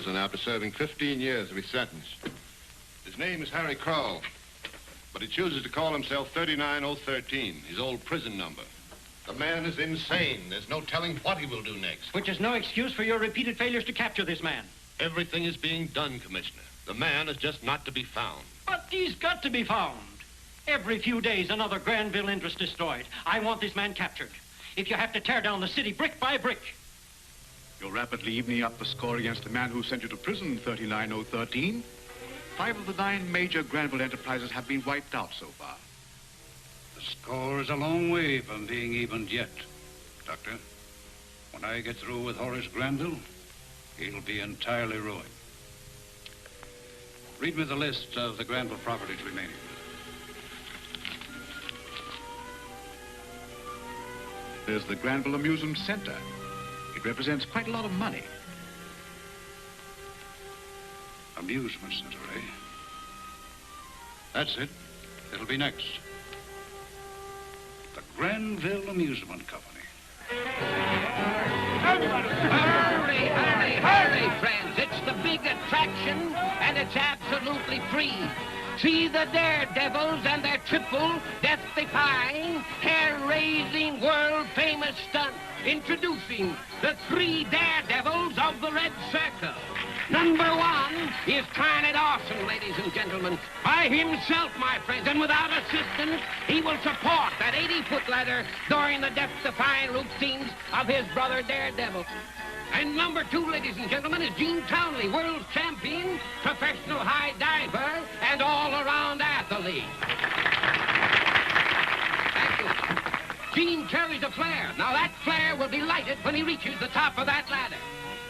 prison after serving 15 years of his sentence. His name is Harry Crowell, but he chooses to call himself 39013, his old prison number. The man is insane. There's no telling what he will do next. Which is no excuse for your repeated failures to capture this man. Everything is being done, Commissioner. The man is just not to be found. But he's got to be found. Every few days, another Granville interest destroyed. I want this man captured. If you have to tear down the city brick by brick. You're rapidly evening up the score against the man who sent you to prison, 39013. 5 of the 9 major Granville enterprises have been wiped out so far. The score is a long way from being evened yet, Doctor. When I get through with Horace Granville, he'll be entirely ruined. Read me the list of the Granville properties remaining. There's the Granville Amusement Center. It represents quite a lot of money. Amusement Center, eh? That's it. It'll be next. The Granville Amusement Company. Hurry, hurry, hurry, friends. It's the big attraction, and it's absolutely free. See the Daredevils and their triple, death-defying, hair-raising, world-famous stunt. Introducing the 3 Daredevils of the Red Circle. Number 1 is Planet Awesome, ladies and gentlemen. By himself, my friends, and without assistance, he will support that 80-foot ladder during the death-defying routines of his brother Daredevil. And number 2, ladies and gentlemen, is Gene Townley, world champion, professional high diver, and all-around athlete. Thank you. Gene carries a flare. Now, that flare will be lighted when he reaches the top of that ladder.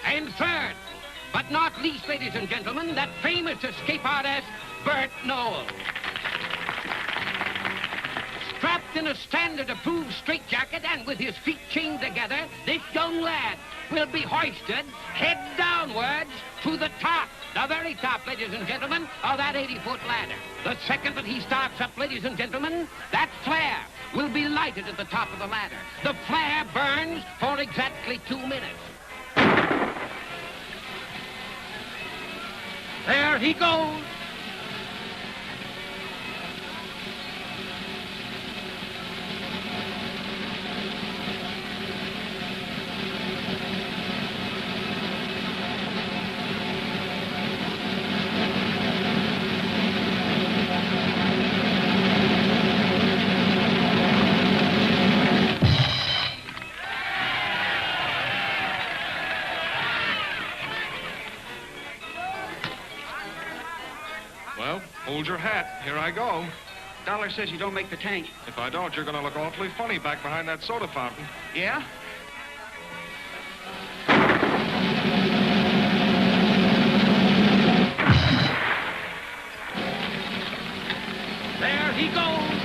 And 3rd, but not least, ladies and gentlemen, that famous escape artist, Bert Noel. Strapped in a standard-approved straitjacket and with his feet chained together, this young lad will be hoisted head downwards to the top, the very top, ladies and gentlemen, of that 80-foot ladder. The second that he starts up, ladies and gentlemen, that flare will be lighted at the top of the ladder. The flare burns for exactly 2 minutes. There he goes. Hold your hat. Here I go. Dollar says you don't make the tank. If I don't, you're going to look awfully funny back behind that soda fountain. Yeah? There he goes.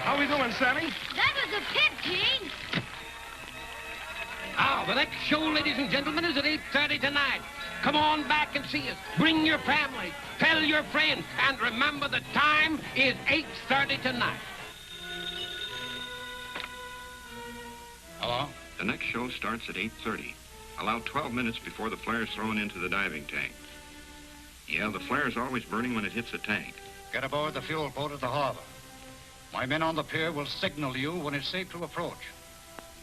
How we doing, Sammy? That was a pit, Gene. The next show, ladies and gentlemen, is at 8:30 tonight. Come on back and see us. Bring your family. Tell your friends. And remember, the time is 8:30 tonight. Hello? The next show starts at 8:30. Allow 12 minutes before the flare's thrown into the diving tank. Yeah, the flare's always burning when it hits a tank. Get aboard the fuel boat at the harbor. My men on the pier will signal you when it's safe to approach.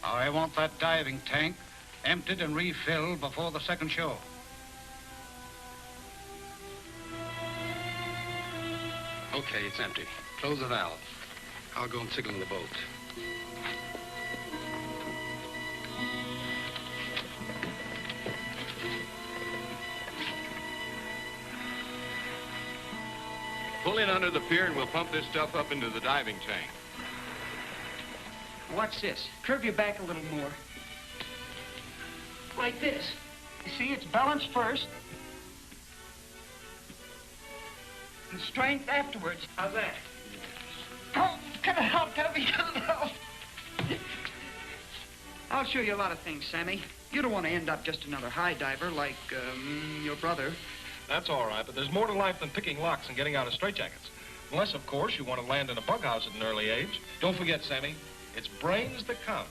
I want that diving tank emptied and refilled before the second show. Okay, it's empty. Close the valve. I'll go and signal the boat. Pull in under the pier and we'll pump this stuff up into the diving tank. Watch this. Curve your back a little more. Like this. You see, it's balanced first. And strength afterwards. How's that? Oh, can it help, Debbie? Can it help? I'll show you a lot of things, Sammy. You don't want to end up just another high diver like, your brother. That's all right, but there's more to life than picking locks and getting out of straitjackets. Unless, of course, you want to land in a bug house at an early age. Don't forget, Sammy, it's brains that count.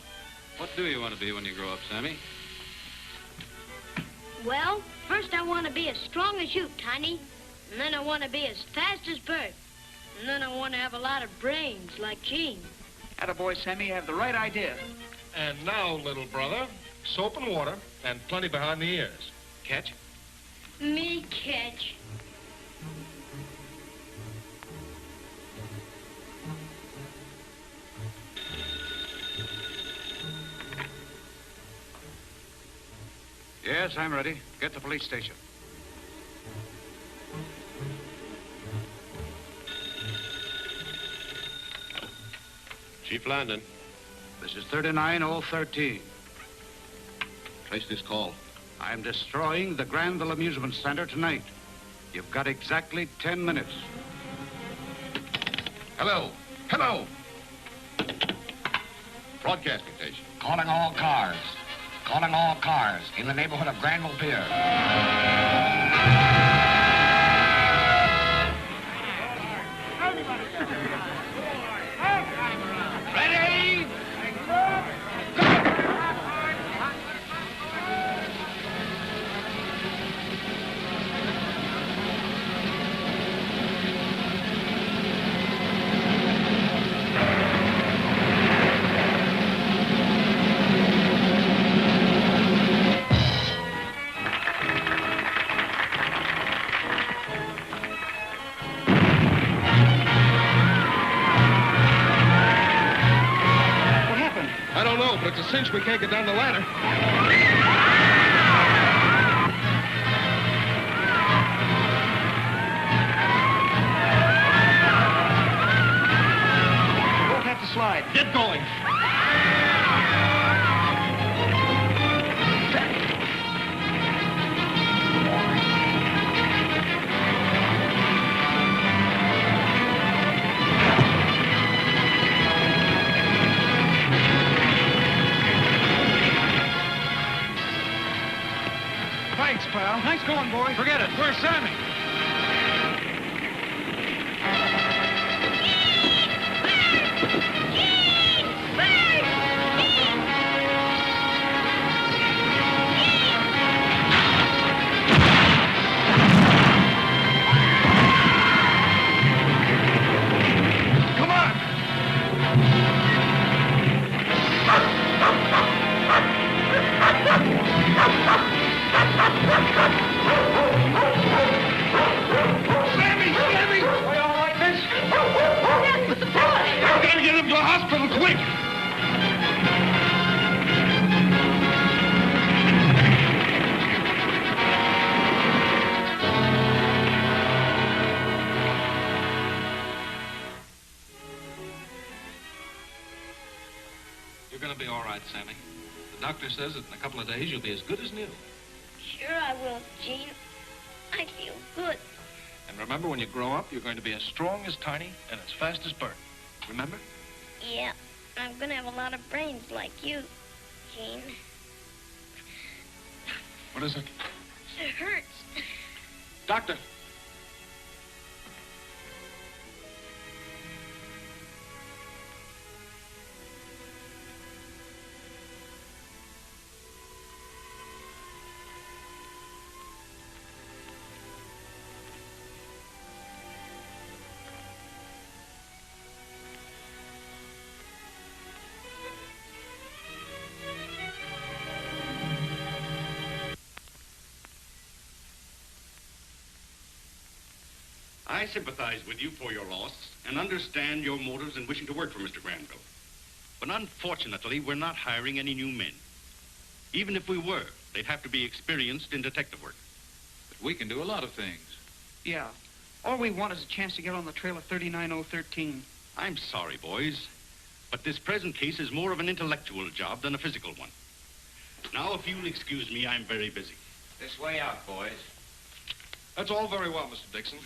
What do you want to be when you grow up, Sammy? Well, first I want to be as strong as you, Tiny. And then I want to be as fast as Bert. And then I want to have a lot of brains like Gene. Attaboy, Sammy, you have the right idea. And now, little brother, soap and water and plenty behind the ears. Catch? Me catch. Yes, I'm ready. Get to the police station. Chief Landon. This is 39013. Trace this call. I'm destroying the Granville Amusement Center tonight. You've got exactly 10 minutes. Hello. Hello. Broadcasting station. Calling all cars. Calling all cars in the neighborhood of Granville Pier. Ready? I don't know, but it's a cinch we can't get down the ladder. We'll have to slide. Get going. Thanks, pal. Nice going, boy. Forget it. Where's Sammy? Come on! Sammy! Sammy! Are you all right, miss? Yes, with the boy. We gotta get him to the hospital, quick! You're going to be all right, Sammy. The doctor says that in a couple of days you'll be as good as new. Sure I will, Gene. I feel good. And remember, when you grow up, you're going to be as strong as Tiny and as fast as Bert. Remember? Yeah, I'm gonna have a lot of brains like you, Gene. What is it? It hurts. Doctor. I sympathize with you for your loss and understand your motives in wishing to work for Mr. Granville. But unfortunately, we're not hiring any new men. Even if we were, they'd have to be experienced in detective work. But we can do a lot of things. Yeah. All we want is a chance to get on the trail of 39013. I'm sorry, boys, but this present case is more of an intellectual job than a physical one. Now, if you'll excuse me, I'm very busy. This way out, boys. That's all very well, Mr. Dixon.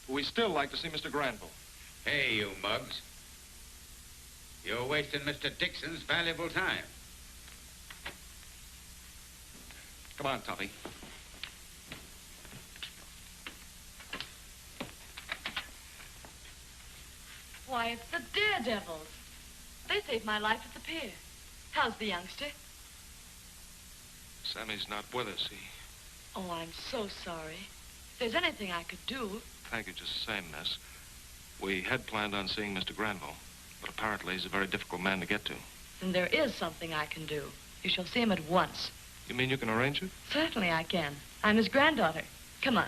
But we still like to see Mr. Granville. Hey, you mugs. You're wasting Mr. Dixon's valuable time. Come on, Tuffy. Why, it's the Daredevils. They saved my life at the pier. How's the youngster? Sammy's not with us. Oh, I'm so sorry. If there's anything I could do... Thank you just the same, miss. We had planned on seeing Mr. Granville, but apparently he's a very difficult man to get to. Then there is something I can do. You shall see him at once. You mean you can arrange it? Certainly I can. I'm his granddaughter. Come on.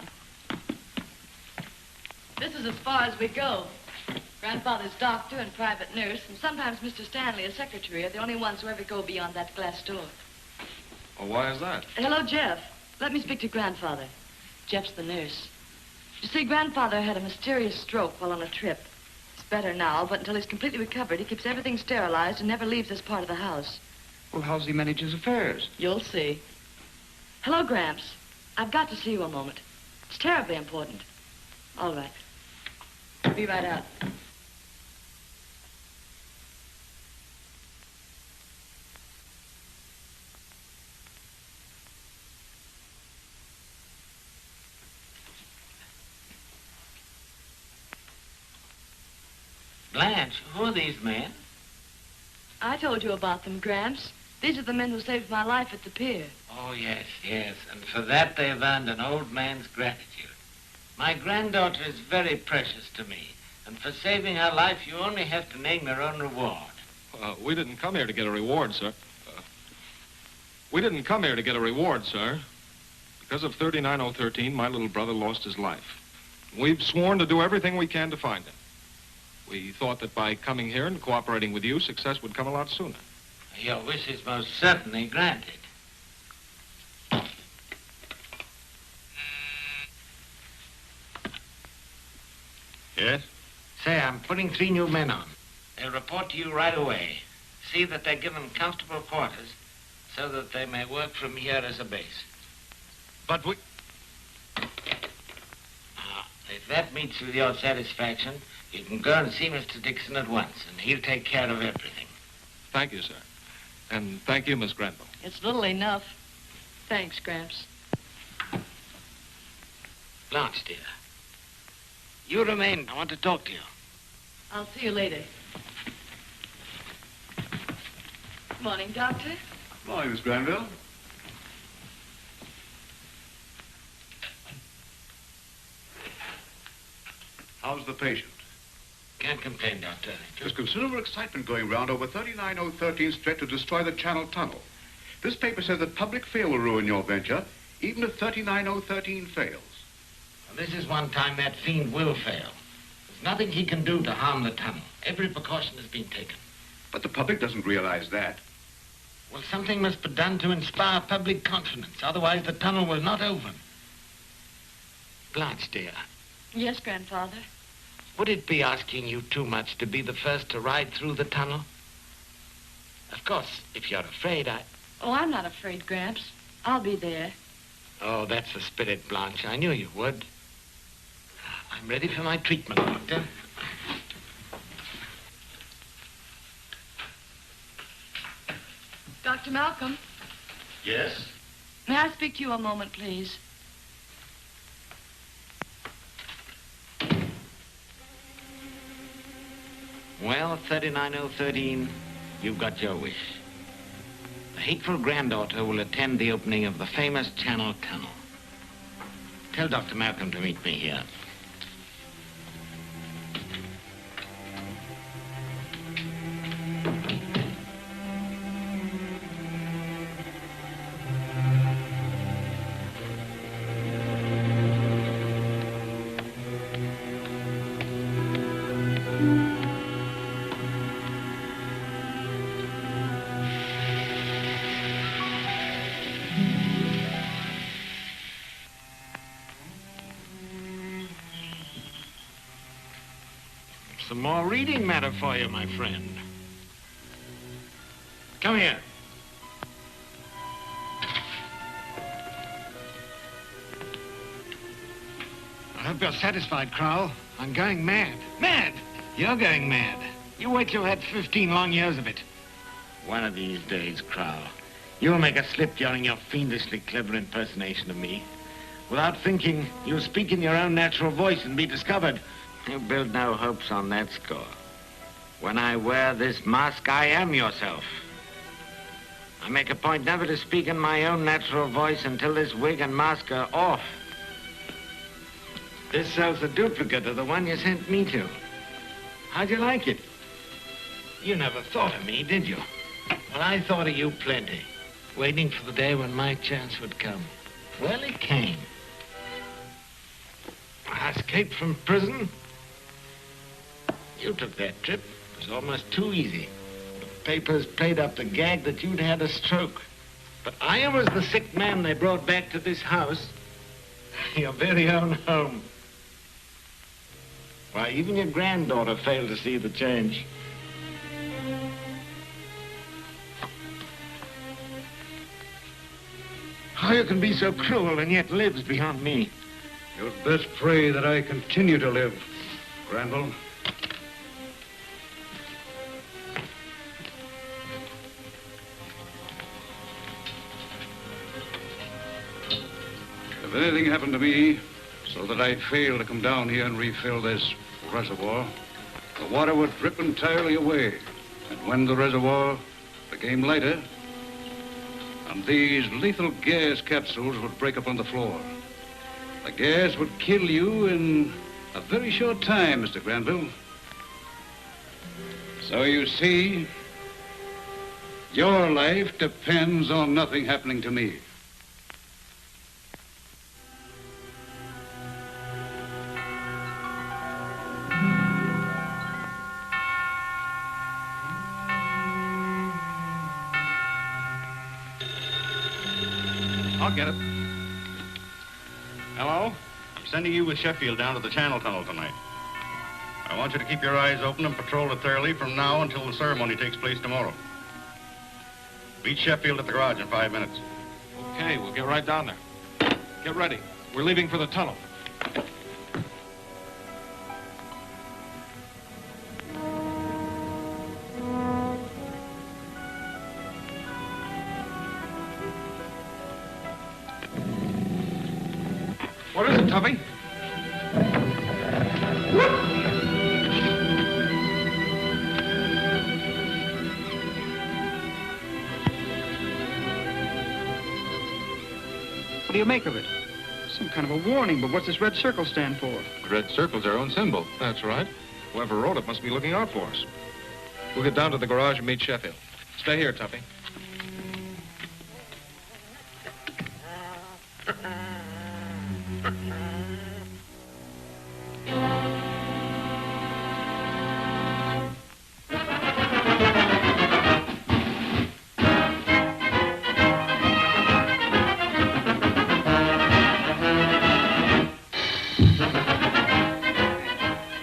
This is as far as we go. Grandfather's doctor and private nurse, and sometimes Mr. Stanley, a secretary, are the only ones who ever go beyond that glass door. Well, why is that? Hello, Jeff. Let me speak to Grandfather. Jeff's the nurse. You see, Grandfather had a mysterious stroke while on a trip. He's better now, but until he's completely recovered, he keeps everything sterilized and never leaves this part of the house. Well, how's he manage his affairs? You'll see. Hello, Gramps. I've got to see you a moment. It's terribly important. All right. Be right out. Blanche, who are these men? I told you about them, Gramps. These are the men who saved my life at the pier. Oh, yes, yes. And for that they've earned an old man's gratitude. My granddaughter is very precious to me. And for saving her life, you only have to name your own reward. We didn't come here to get a reward, sir. We didn't come here to get a reward, sir. Because of 39013, my little brother lost his life. We've sworn to do everything we can to find him. We thought that by coming here and cooperating with you, success would come a lot sooner. Your wish is most certainly granted. Yes? Say, I'm putting 3 new men on. They'll report to you right away. See that they're given comfortable quarters so that they may work from here as a base. But we... If that meets with your satisfaction, you can go and see Mr. Dixon at once, and he'll take care of everything. Thank you, sir. And thank you, Miss Granville. It's little enough. Thanks, Gramps. Blanche, dear. You remain. I want to talk to you. I'll see you later. Morning, Doctor. Morning, Miss Granville. How's the patient? Can't complain, Doctor. There's considerable excitement going round over 39013's threat to destroy the Channel Tunnel. This paper says that public fear will ruin your venture, even if 39013 fails. Well, this is one time that fiend will fail. There's nothing he can do to harm the tunnel. Every precaution has been taken. But the public doesn't realize that. Well, something must be done to inspire public confidence. Otherwise, the tunnel will not open. Blanche, dear. Yes, Grandfather. Would it be asking you too much to be the first to ride through the tunnel? Of course, if you're afraid, Oh, I'm not afraid, Gramps. I'll be there. Oh, that's the spirit, Blanche. I knew you would. I'm ready for my treatment, Doctor. Dr. Malcolm, Yes? may I speak to you a moment, please? Well, 39013, you've got your wish. The hateful granddaughter will attend the opening of the famous Channel Tunnel. Tell Dr. Malcolm to meet me here. Some more reading matter for you, my friend. Come here. I hope you're satisfied, Crowell. I'm going mad. Mad? You're going mad. You wait till you've had 15 long years of it. One of these days, Crowell, you'll make a slip during your fiendishly clever impersonation of me. Without thinking, you'll speak in your own natural voice and be discovered. You build no hopes on that score. When I wear this mask, I am yourself. I make a point never to speak in my own natural voice until this wig and mask are off. This cell's a duplicate of the one you sent me to. How'd you like it? You never thought of me, did you? Well, I thought of you plenty, waiting for the day when my chance would come. Well, it came. I escaped from prison. You took that trip. It was almost too easy. The papers played up the gag that you'd had a stroke. But I was the sick man they brought back to this house. Your very own home. Why, even your granddaughter failed to see the change. How you can be so cruel and yet lives beyond me. You'd best pray that I continue to live, Granville. If anything happened to me so that I failed to come down here and refill this reservoir, the water would drip entirely away. And when the reservoir became lighter, and these lethal gas capsules would break up on the floor, the gas would kill you in a very short time, Mr. Granville. So you see, your life depends on nothing happening to me. I'll get it. Hello? I'm sending you with Sheffield down to the Channel Tunnel tonight. I want you to keep your eyes open and patrol it thoroughly from now until the ceremony takes place tomorrow. Meet Sheffield at the garage in 5 minutes. Okay, we'll get right down there. Get ready. We're leaving for the tunnel. What is it, Tuffy? What do you make of it? Some kind of a warning, but what's this red circle stand for? The red circle's our own symbol. That's right. Whoever wrote it must be looking out for us. We'll get down to the garage and meet Sheffield. Stay here, Tuffy.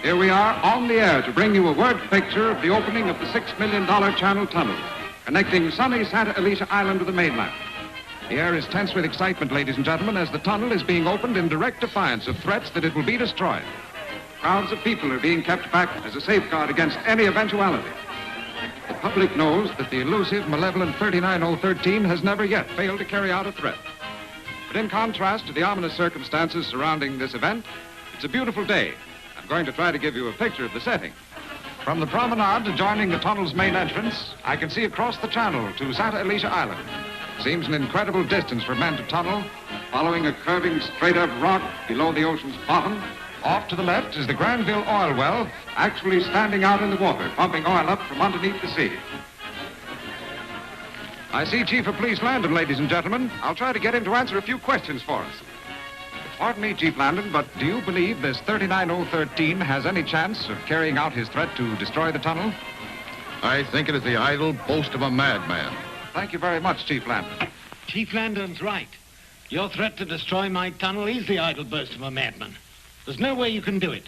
Here we are on the air to bring you a word picture of the opening of the $6 million Channel Tunnel, connecting sunny Santa Alicia Island to the mainland. The air is tense with excitement, ladies and gentlemen, as the tunnel is being opened in direct defiance of threats that it will be destroyed. Crowds of people are being kept back as a safeguard against any eventuality. The public knows that the elusive, malevolent 39013 has never yet failed to carry out a threat. But in contrast to the ominous circumstances surrounding this event, it's a beautiful day. I'm going to try to give you a picture of the setting. From the promenade adjoining the tunnel's main entrance, I can see across the channel to Santa Alicia Island. Seems an incredible distance for men to tunnel, following a curving straight of rock below the ocean's bottom. Off to the left is the Granville oil well, actually standing out in the water, pumping oil up from underneath the sea. I see Chief of Police Landon, ladies and gentlemen. I'll try to get him to answer a few questions for us. Pardon me, Chief Landon, but do you believe this 39013 has any chance of carrying out his threat to destroy the tunnel? I think it is the idle boast of a madman. Thank you very much, Chief Landon. Chief Landon's right. Your threat to destroy my tunnel is the idle boast of a madman. There's no way you can do it.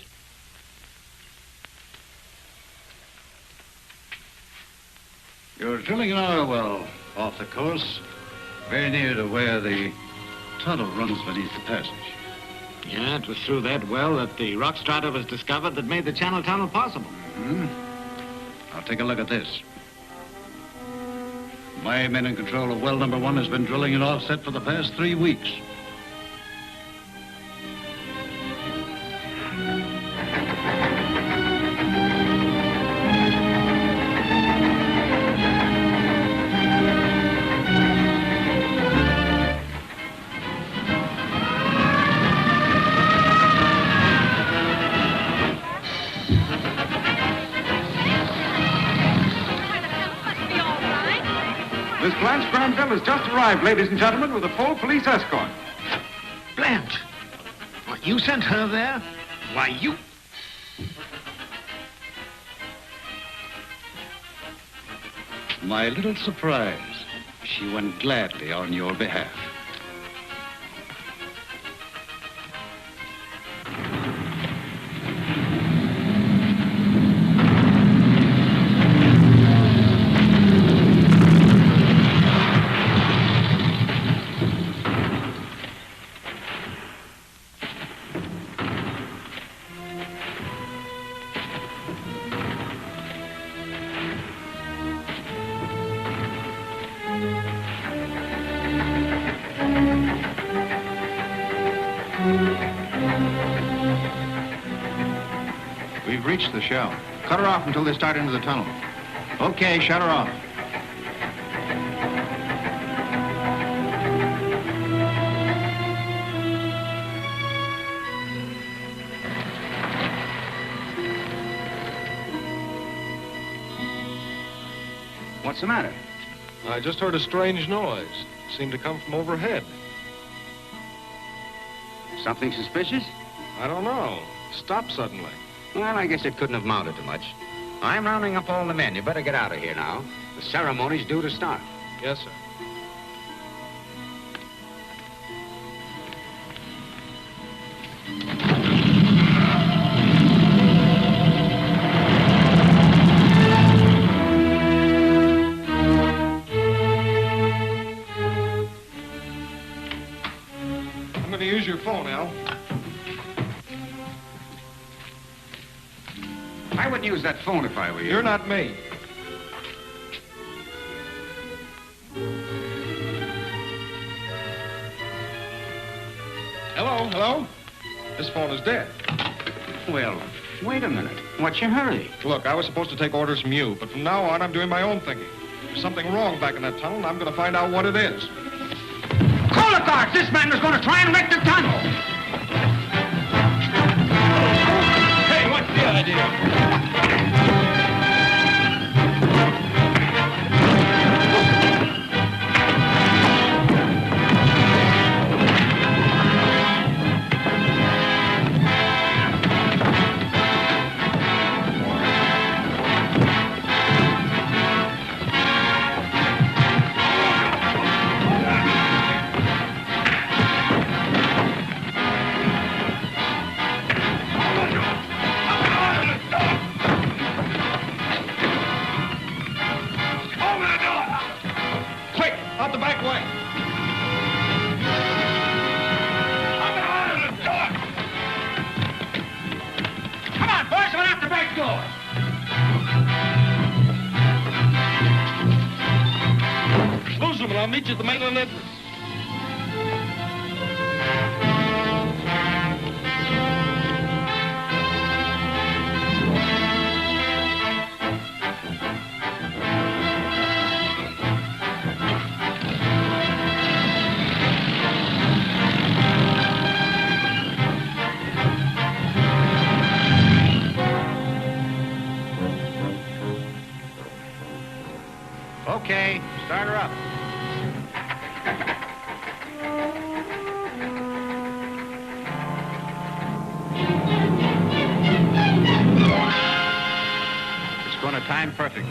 You're drilling an oil well off the coast, very near to where the tunnel runs beneath the passage. Yeah, it was through that well that the rock strata was discovered that made the Channel Tunnel possible. I'll take a look at this. My men in control of well number 1 has been drilling an offset for the past 3 weeks. Miss Blanche Granville has just arrived, ladies and gentlemen, with a full police escort. Blanche? What, you sent her there? Why, you... My little surprise. She went gladly on your behalf. We've reached the shell. Cut her off until they start into the tunnel. Okay, shut her off. What's the matter? I just heard a strange noise. Seemed to come from overhead. Something suspicious? I don't know. Stopped suddenly. Well, I guess it couldn't have mounted to much. I'm rounding up all the men. You better get out of here now. The ceremony's due to start. Yes, sir. I'm going to use your phone, Al. I wouldn't use that phone if I were you. You're not me. Hello, hello? This phone is dead. Well, wait a minute. What's your hurry? Look, I was supposed to take orders from you, but from now on, I'm doing my own thinking. There's something wrong back in that tunnel, and I'm going to find out what it is. Call the guards! This man is going to try and wreck the tunnel! Hey, what's the idea? I'll meet you at the mainland entrance. Okay, start her up. It's going to time perfectly.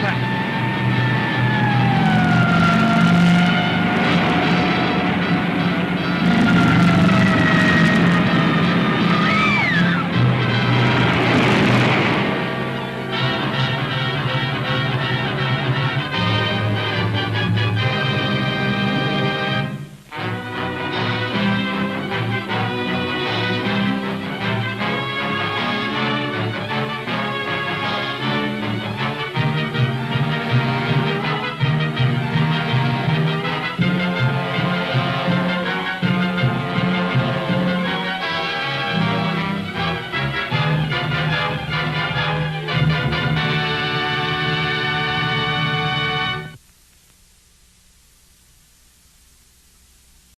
that?